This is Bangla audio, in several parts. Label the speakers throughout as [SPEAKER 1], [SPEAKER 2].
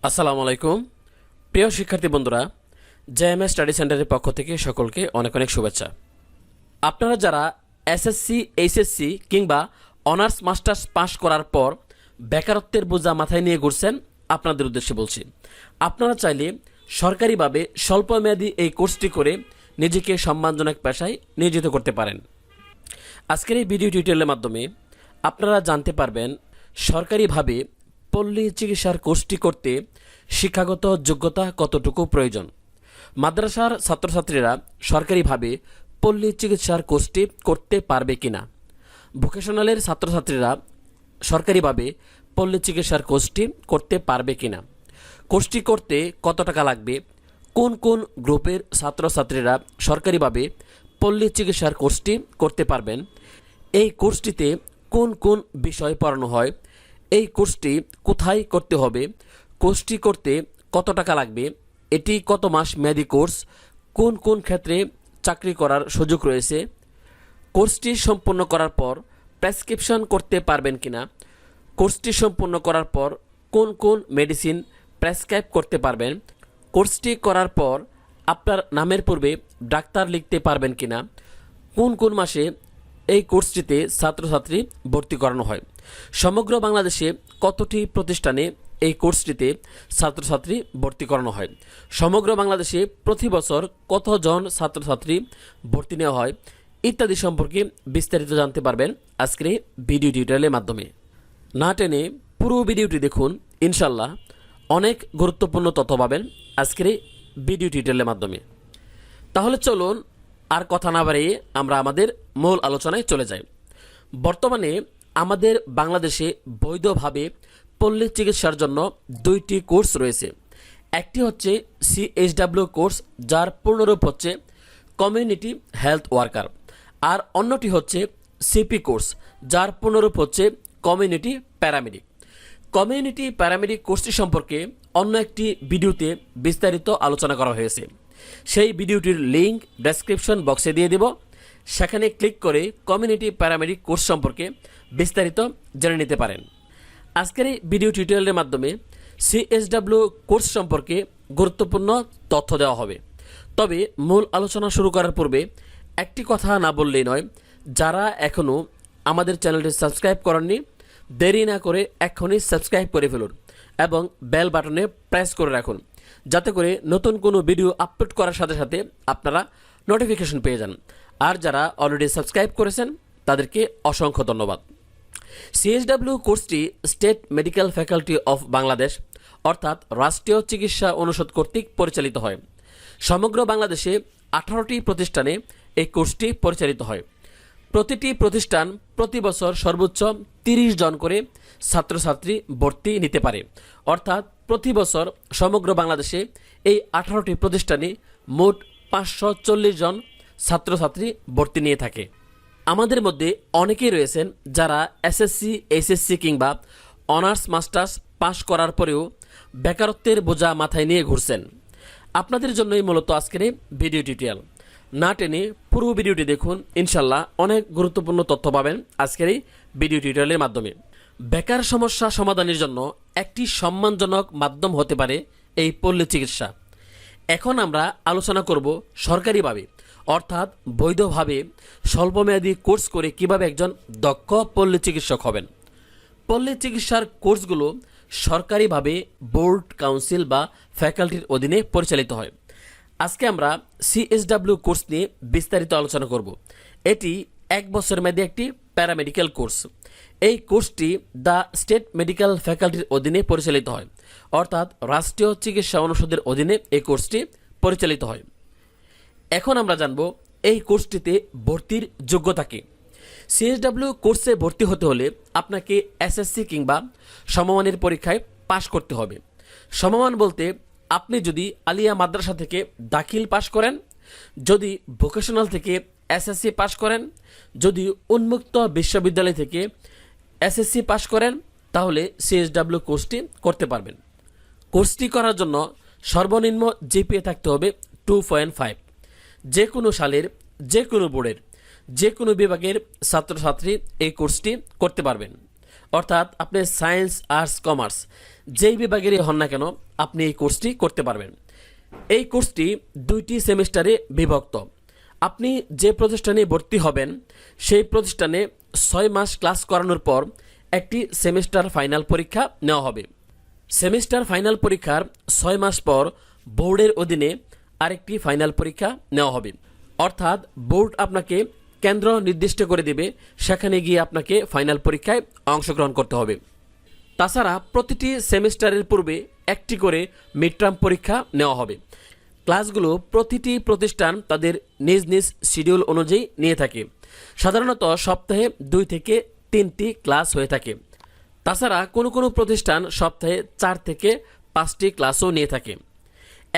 [SPEAKER 1] আসসালামু আলাইকুম প্রিয় শিক্ষার্থী বন্ধুরা, জেএমএস স্টাডি সেন্টারের পক্ষ থেকে সকলকে অনেক অনেক শুভেচ্ছা। আপনারা যারা এসএসসি, এইচএসসি কিংবা অনার্স মাস্টার্স পাস করার পর বেকারত্বের বোঝা মাথায় নিয়ে ঘুরছেন, আপনাদের উদ্দেশ্যে বলছি, আপনারা চাইলে সরকারিভাবে স্বল্পমেয়াদী এই কোর্সটি করে নিজেকে সম্মানজনক পেশায় নিয়োজিত করতে পারেন। আজকের এই ভিডিও টিউটোরিয়ালের মাধ্যমে আপনারা জানতে পারবেন সরকারিভাবে পল্লী চিকিৎসার কোর্সটি করতে শিক্ষাগত যোগ্যতা কতটুকু প্রয়োজন। মাদ্রাসার ছাত্রছাত্রীরা সরকারিভাবে পল্লী চিকিৎসার কোর্সটি করতে পারবে কিনা, ভোকেশনালের ছাত্রছাত্রীরা সরকারিভাবে পল্লী চিকিৎসার কোর্সটি করতে পারবে কিনা, কোর্সটি করতে কত টাকা লাগবে, কোন কোন গ্রুপের ছাত্রছাত্রীরা সরকারিভাবে পল্লী চিকিৎসার কোর্সটি করতে পারবেন, এই কোর্সটিতে কোন কোন বিষয় পড়ানো হয়, এই কোর্সটি কোথায় করতে হবে, কোর্সটি করতে কত টাকা লাগবে, এটি কত মাস মেয়াদী কোর্স, কোন কোন ক্ষেত্রে চাকরি করার সুযোগ রয়েছে, কোর্সটি সম্পূর্ণ করার পর প্রেসক্রিপশন করতে পারবেন কিনা, কোর্সটি সম্পূর্ণ করার পর কোন কোন মেডিসিন প্রেসক্রাইব করতে পারবেন, কোর্সটি করার পর আপনার নামের পূর্বে ডাক্তার লিখতে পারবেন কিনা, কোন কোন মাসে এই কোর্সটিতে ছাত্রছাত্রী ভর্তি করানো হয়, সমগ্র বাংলাদেশে কতটি প্রতিষ্ঠানে এই কোর্সটিতে ছাত্রছাত্রী ভর্তি করানো হয়, সমগ্র বাংলাদেশে প্রতি বছর কতজন ছাত্রছাত্রী ভর্তি নেওয়া হয় ইত্যাদি সম্পর্কে বিস্তারিত জানতে পারবেন আজকের এই ভিডিও টিউটোরিয়ালের মাধ্যমে। না টেনে পুরো ভিডিওটি দেখুন, ইনশাল্লাহ অনেক গুরুত্বপূর্ণ তথ্য পাবেন আজকের এই ভিডিও টিউটোরিয়ালের মাধ্যমে। তাহলে চলুন আর কথা না বাড়িয়ে আমরা আমাদের মূল আলোচনায় চলে যাই। বর্তমানে আমাদের বাংলাদেশে বৈধভাবে পল্লী চিকিৎসার জন্য দুইটি কোর্স রয়েছে। একটি হচ্ছে সিএইচডব্লিউ কোর্স, যার পূর্ণরূপ হচ্ছে কমিউনিটি হেলথ ওয়ার্কার, আর অন্যটি হচ্ছে সিপি কোর্স, যার পূর্ণরূপ হচ্ছে কমিউনিটি প্যারামেডিক। কমিউনিটি প্যারামেডিক কোর্সটি সম্পর্কে অন্য একটি ভিডিওতে বিস্তারিত আলোচনা করা হয়েছে, সেই ভিডিওটির লিঙ্ক ডেসক্রিপশন বক্সে দিয়ে দেব, সেখানে ক্লিক করে কমিউনিটি প্যারামেডিক কোর্স সম্পর্কে বিস্তারিত জেনে নিতে পারেন। আজকের এই ভিডিও টিউটোরিয়ালের মাধ্যমে সিএইচডব্লিউ কোর্স সম্পর্কে গুরুত্বপূর্ণ তথ্য দেওয়া হবে। তবে মূল আলোচনা শুরু করার পূর্বে একটি কথা না বললেই নয়, যারা এখনও আমাদের চ্যানেলটি সাবস্ক্রাইব করেননি, দেরি না করে এখনই সাবস্ক্রাইব করে ফেলুন এবং বেল বাটনে প্রেস করে রাখুন, যাতে করে নতুন কোনো ভিডিও আপলোড করার সাথে সাথে আপনারা নোটিফিকেশন পেয়ে যান। আর যারা অলরেডি সাবস্ক্রাইব করেছেন তাদেরকে অসংখ্য ধন্যবাদ। সিএইচডব্লিউ কোর্সটি state medical faculty of Bangladesh অর্থাৎ রাষ্ট্রীয় চিকিৎসা অনুষদ কর্তৃক পরিচালিত হয়। সমগ্র বাংলাদেশে 18টি প্রতিষ্ঠানে এই কোর্সটি পরিচালিত হয়। প্রতিটি প্রতিষ্ঠান প্রতি বছর সর্বোচ্চ 30 জন করে ছাত্রছাত্রী ভর্তি নিতে পারে, অর্থাৎ প্রতি বছর সমগ্র বাংলাদেশে এই 18টি প্রতিষ্ঠানে মোট 540 জন ছাত্রছাত্রী ভর্তি নিয়ে থাকে। আমাদের মধ্যে অনেকেই রয়েছেন যারা এসএসসি, এইচএসসি কিংবা অনার্স মাস্টার্স পাশ করার পরেও বেকারত্বের বোঝা মাথায় নিয়ে ঘুরছেন। আপনাদের জন্যই মূলত আজকের এই ভিডিও টিউটোরিয়াল। না টেনে পুরো ভিডিওটি দেখুন, ইনশাল্লাহ অনেক গুরুত্বপূর্ণ তথ্য পাবেন আজকের এই ভিডিও টিউটোরিয়ালের মাধ্যমে। বেকার সমস্যা সমাধানের জন্য একটি সম্মানজনক মাধ্যম হতে পারে এই পল্লী চিকিৎসা। এখন আমরা আলোচনা করব সরকারিভাবে অর্থাৎ বৈধভাবে স্বল্পমেয়াদী কোর্স করে কিভাবে একজন দক্ষ পল্লী চিকিৎসক হবেন। পল্লী চিকিৎসার কোর্সগুলো সরকারিভাবে বোর্ড, কাউন্সিল বা ফ্যাকাল্টির অধীনে পরিচালিত হয়। আজকে আমরা সিএইচডব্লিউ কোর্স নিয়ে বিস্তারিত আলোচনা করব। এটি 1 বছর মেয়াদী একটি প্যারামেডিক্যাল কোর্স। এই কোর্সটি দ্য স্টেট মেডিকেল ফ্যাকাল্টির অধীনে পরিচালিত হয়, অর্থাৎ রাষ্ট্রীয় চিকিৎসা অনুষদের অধীনে এই কোর্সটি পরিচালিত হয়। এখন আমরা জানব এই কোর্সটিতে ভর্তির যোগ্যতা কী। সিএইচডব্লিউ কোর্সে ভর্তি হতে হলে আপনাকে এসএসসি কিংবা সমমানের পরীক্ষায় পাশ করতে হবে। সমমান বলতে আপনি যদি আলিয়া মাদ্রাসা থেকে দাখিল পাশ করেন, যদি ভোকেশনাল থেকে এসএসসি পাশ করেন, যদি উন্মুক্ত বিশ্ববিদ্যালয় থেকে এসএসসি পাশ করেন, তাহলে সিএইচডব্লিউ কোর্সটি করতে পারবেন। কোর্সটি করার জন্য সর্বনিম্ন জিপিএ থাকতে হবে 2.5। যে কোনো সালের যে কোনো বোর্ডের যে কোনো বিভাগের ছাত্রছাত্রী এই কোর্সটি করতে পারবেন, অর্থাৎ আপনি সায়েন্স, আর্টস, কমার্স যেই বিভাগেরই হন না কেন আপনি এই কোর্সটি করতে পারবেন। এই কোর্সটি 2টি সেমিস্টারে বিভক্ত। আপনি যে প্রতিষ্ঠানে ভর্তি হবেন সেই প্রতিষ্ঠানে 6 মাস ক্লাস করানোর পর একটি সেমিস্টার ফাইনাল পরীক্ষা নেওয়া হবে। সেমিস্টার ফাইনাল পরীক্ষার 6 মাস পর বোর্ডের অধীনে আরেকটি ফাইনাল পরীক্ষা নেওয়া হবে। অর্থাৎ বোর্ড আপনাকে কেন্দ্র নির্দিষ্ট করে দেবে, সেখানে গিয়ে আপনাকে ফাইনাল পরীক্ষায় অংশগ্রহণ করতে হবে। তাছাড়া প্রতিটি সেমিস্টারের পূর্বে একটি করে মিড টার্ম পরীক্ষা নেওয়া হবে। ক্লাসগুলো প্রতিটি প্রতিষ্ঠান তাদের নিজ নিজ শিডিউল অনুযায়ী নিয়ে থাকে। সাধারণত সপ্তাহে 2 থেকে 3টি ক্লাস হয়ে থাকে। তাছাড়া কোনো কোনো প্রতিষ্ঠান সপ্তাহে 4 থেকে 5টি ক্লাসও নিয়ে থাকে।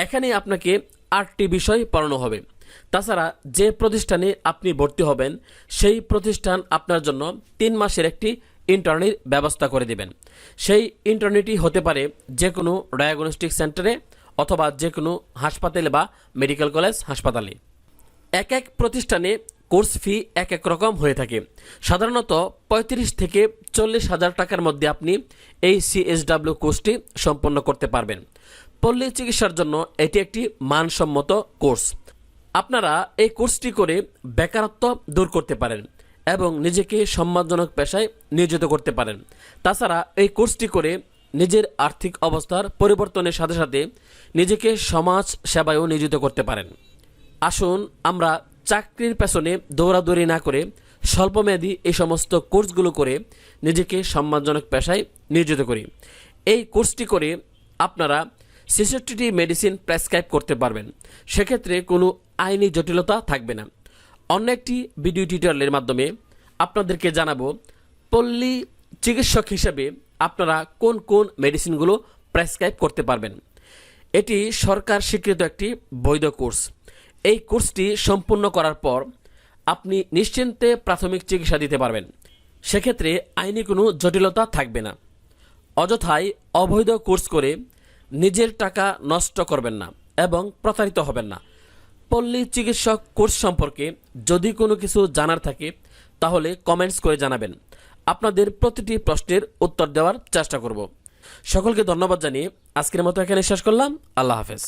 [SPEAKER 1] এখানে আপনাকে 8টি বিষয় পড়ানো হবে। তাছাড়া যে প্রতিষ্ঠানে আপনি ভর্তি হবেন সেই প্রতিষ্ঠান আপনার জন্য 3 মাসের একটি ইন্টার্নির ব্যবস্থা করে দেবেন। সেই ইন্টার্নিটি হতে পারে যে কোনো ডায়াগনস্টিক সেন্টারে অথবা যে কোনো হাসপাতালে বা মেডিকেল কলেজ হাসপাতালে। এক এক প্রতিষ্ঠানে কোর্স ফি এক এক রকম হয়ে থাকে। সাধারণত 35 থেকে 40 হাজার টাকার মধ্যে আপনি এই CSW কোর্সটি সম্পন্ন করতে পারবেন। পল্লী চিকিৎসার জন্য এটি একটি মানসম্মত কোর্স। আপনারা এই কোর্সটি করে বেকারত্ব দূর করতে পারেন এবং নিজেকে সম্মানজনক পেশায় নিয়োজিত করতে পারেন। তাছাড়া এই কোর্সটি করে নিজের আর্থিক অবস্থার পরিবর্তনের সাথে সাথে নিজেকে সমাজ সেবায়ও নিয়োজিত করতে পারেন। আসুন আমরা চাকরির পেছনে দৌড়াদৌড়ি না করে স্বল্পমেয়াদী এই সমস্ত কোর্সগুলো করে নিজেকে সম্মানজনক পেশায় নিয়োজিত করি। এই কোর্সটি করে আপনারা 66টি মেডিসিন প্রেসক্রাইব করতে পারবেন। সেক্ষেত্রে কোনো আইনি জটিলতা থাকবে না। অন্য একটি ভিডিও টিউটোরিয়ালের মাধ্যমে আপনাদেরকে জানাবো পল্লী চিকিৎসক হিসেবে আপনারা কোন কোন মেডিসিনগুলো প্রেসক্রাইব করতে পারবেন। এটি সরকার স্বীকৃত একটি বৈধ কোর্স। এই কোর্সটি সম্পূর্ণ করার পর আপনি নিশ্চিন্তে প্রাথমিক চিকিৎসা দিতে পারবেন। সেক্ষেত্রে আইনি কোনো জটিলতা থাকবে না। অযথাই অবৈধ কোর্স করে নিজের টাকা নষ্ট করবেন না এবং প্রতারিত হবেন না। পল্লী চিকিৎসক কোর্স সম্পর্কে যদি কোনো কিছু জানার থাকে তাহলে কমেন্টস করে জানাবেন। আপনাদের প্রতিটি প্রশ্নের উত্তর দেওয়ার চেষ্টা করব। সকলকে ধন্যবাদ জানিয়ে আজকের মতো এখানে শেষ করলাম। আল্লাহ হাফেজ।